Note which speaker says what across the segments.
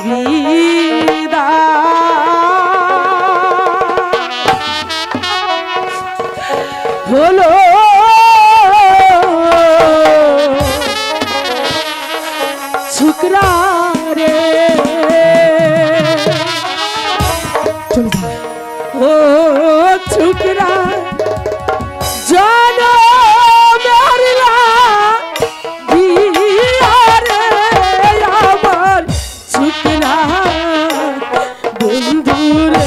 Speaker 1: সুবিধা হলো ছুকরা রে ও ছুকরা জানো মেরলা দিয়ারে আমার ছুকরা বন্ধুরে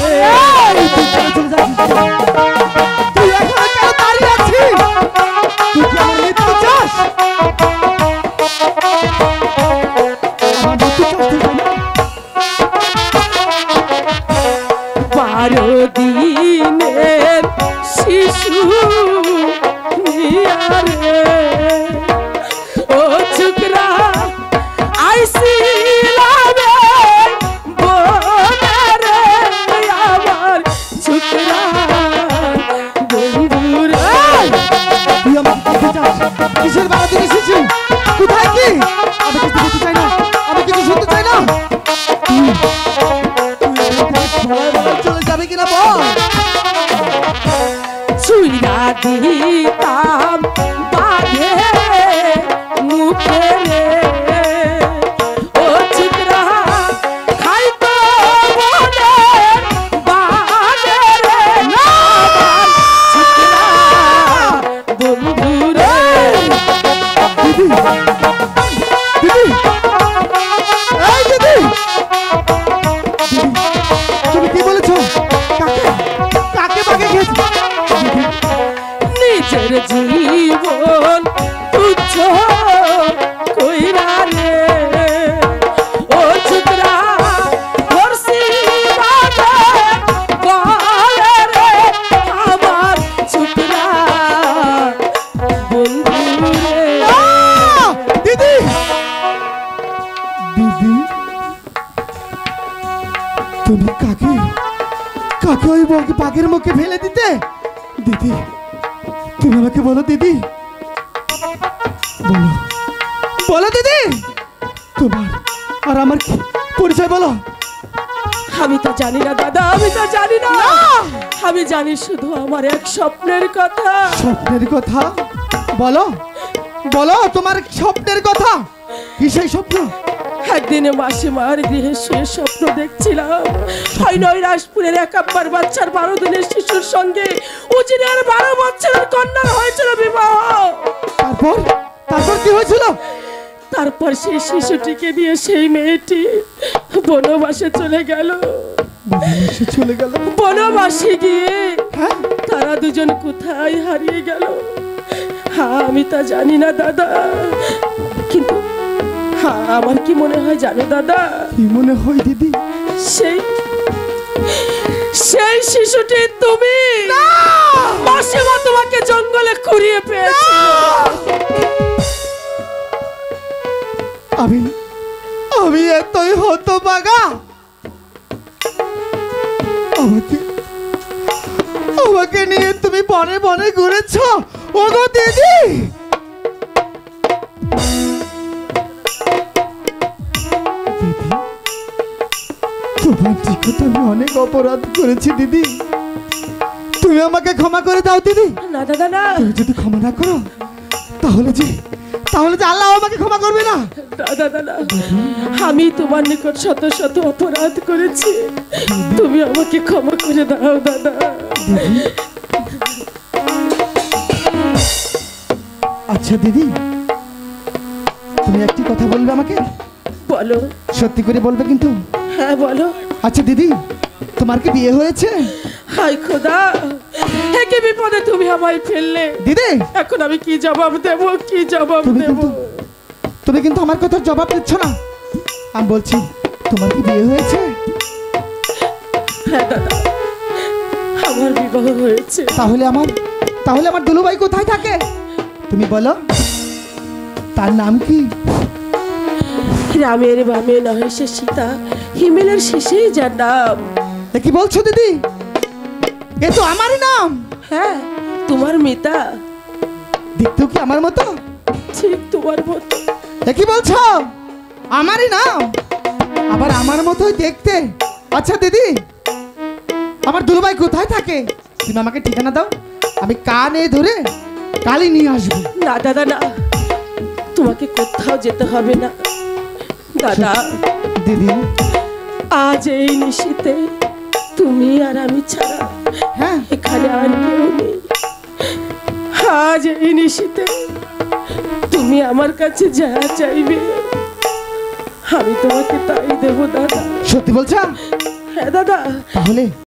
Speaker 2: তুই এখন কেন দাঁড়িয়ে আছিস? তুই কি আমার মৃত্যু চাস? আমার মৃত্যু চাস তুই না?
Speaker 1: 12 দিনের শিশু নিয়ারে ও ছুকরা আইসিলাবে বনারে আমার ছুকরা বন্ধুরে
Speaker 2: তুই আমাকে দেখতে চাস? কিসের বেলা তুমি এসেছি? কোথায় কি? আমি কিছু দেখতে চাই না, আমি কিছু শুনতে চাই না। চলে যাবে কিনা বল?
Speaker 1: ছুইরা দিতাম বাঘে মুখে রে ও ছুকরা খাইতো বনে বাঘে রে আমার ছুকরা বন্ধু রে
Speaker 2: দিদি, দিদি, এই দিদি, তুমি কি বলেছো? কাকে কাকে বাগে খেয়েছো?
Speaker 1: নিজের জীবন তুচ্ছ কইরা রে ও ছুকরা ধরছি বাগে গলে রে আমার ছুকরা বন্ধু রে
Speaker 2: দিদি, দিদি, তুমি কাকে কাকে ওই বাঘের মুখে ফেলে দিতে? দিদি, তুমি আমাকে বলো দিদি, বলো বলো দিদি, তোমার আর আমার কি পরিচয় বলো?
Speaker 1: আমি তো জানি না দাদা, আমি তো জানি না। আমি জানি শুধু আমার এক স্বপ্নের কথা।
Speaker 2: স্বপ্নের কথা বলো, বলো তোমার স্বপ্নের কথা। কি সেই স্বপ্ন?
Speaker 1: একদিনে মাসিমার গৃহে শুয়ে স্বপ্ন দেখছিলাম নয় রাজপুরের একাব্বার বাচ্চার 12 দিনের শিশুর সঙ্গে উজিরের 12 বছরের কন্যার হয়েছিল বিবাহ।
Speaker 2: তারপর তারপর কি হয়েছিল?
Speaker 1: তারপর সেই শিশুটিকে নিয়ে সেই মেয়েটি বনবাসে চলে গেল।
Speaker 2: বনবাসে চলে গেল?
Speaker 1: বনবাসে গিয়ে
Speaker 2: হ্যাঁ,
Speaker 1: তারা দুজন কোথায় হারিয়ে গেল হ্যাঁ আমি তা জানি না দাদা, কিন্তু হ্যাঁ আমার কি মনে হয় জানো দাদা?
Speaker 2: কি মনে হয় দিদি?
Speaker 1: সেই সেই শিশুটি তুমি। মাসিমা তোমাকে জঙ্গলে কুড়িয়ে পেয়েছে।
Speaker 2: আমি আমি এতই হতভাগা? আমাকে আমাকে নিয়ে তুমি বনে বনে ঘুরেছ ওগো দিদি? দিদি, তোমার দিকে আমি অনেক অপরাধ করেছি দিদি, তুমি আমাকে ক্ষমা করে দাও দিদি।
Speaker 1: না দাদা না,
Speaker 2: তুমি যদি ক্ষমা না করো তাহলে যে আল্লাহ আমাকে ক্ষমা করবে না।
Speaker 1: দাদা দাদা আমি তোমার নিকট শত শত অপরাধ করেছি, তুমি আমাকে ক্ষমা করে দাও দাদা।
Speaker 2: আচ্ছা দিদি, তুমি একটি কথা বলবে আমাকে?
Speaker 1: বলো।
Speaker 2: সত্যি করে বলবে কিন্তু?
Speaker 1: হ্যাঁ বলো।
Speaker 2: আচ্ছা দিদি, তোমার কি বিয়ে হয়েছে?
Speaker 1: হায় খোদা, একই বিপদে তুমি আমায় ফেললে
Speaker 2: দিদি।
Speaker 1: এখন আমি কি জবাব দেব, কি জবাব দেব?
Speaker 2: তুমি কিন্তু আমার কথার জবাব দিচ্ছ না। আমি বলছি তোমার কি বিয়ে হয়েছে?
Speaker 1: হ্যাঁ দাদা, আমার বিবাহ হয়েছে।
Speaker 2: তাহলে আমার দুলুভাই কোথায় থাকে? তুমি বলো, তার নাম কি?
Speaker 1: রামের বামে নহে সে সীতা, হিমেলের শেষেই যার নাম।
Speaker 2: কি বলছো দিদি? এ তো আমারই নাম।
Speaker 1: হ্যাঁ, তোমার মিতা।
Speaker 2: দেখতেও কি আমার মতো?
Speaker 1: ঠিক তোমার মতো।
Speaker 2: কি বলছো? আমারই নাম? আবার আমার মতোই দেখতে। আচ্ছা দিদি, আমার দুলুভাই কোথায় থাকে? তুমি আমাকে ঠিকানা দাও, আমি কানে ধরে কালই নিয়ে আসবো।
Speaker 1: না দাদা না, তোমাকে কোথাও যেতে হবে না দাদা।
Speaker 2: দিদি,
Speaker 1: আজ এই নিশীতে তুমি আর আমি ছাড়া
Speaker 2: হ্যাঁ
Speaker 1: এখানে আর কেউ নেই। আজ এই নিশীতে তুমি আমার কাছে যা চাইবে আমি তোমাকে তাই দেবো দাদা।
Speaker 2: সত্যি বলছো?
Speaker 1: হ্যাঁ দাদা।
Speaker 2: তাহলে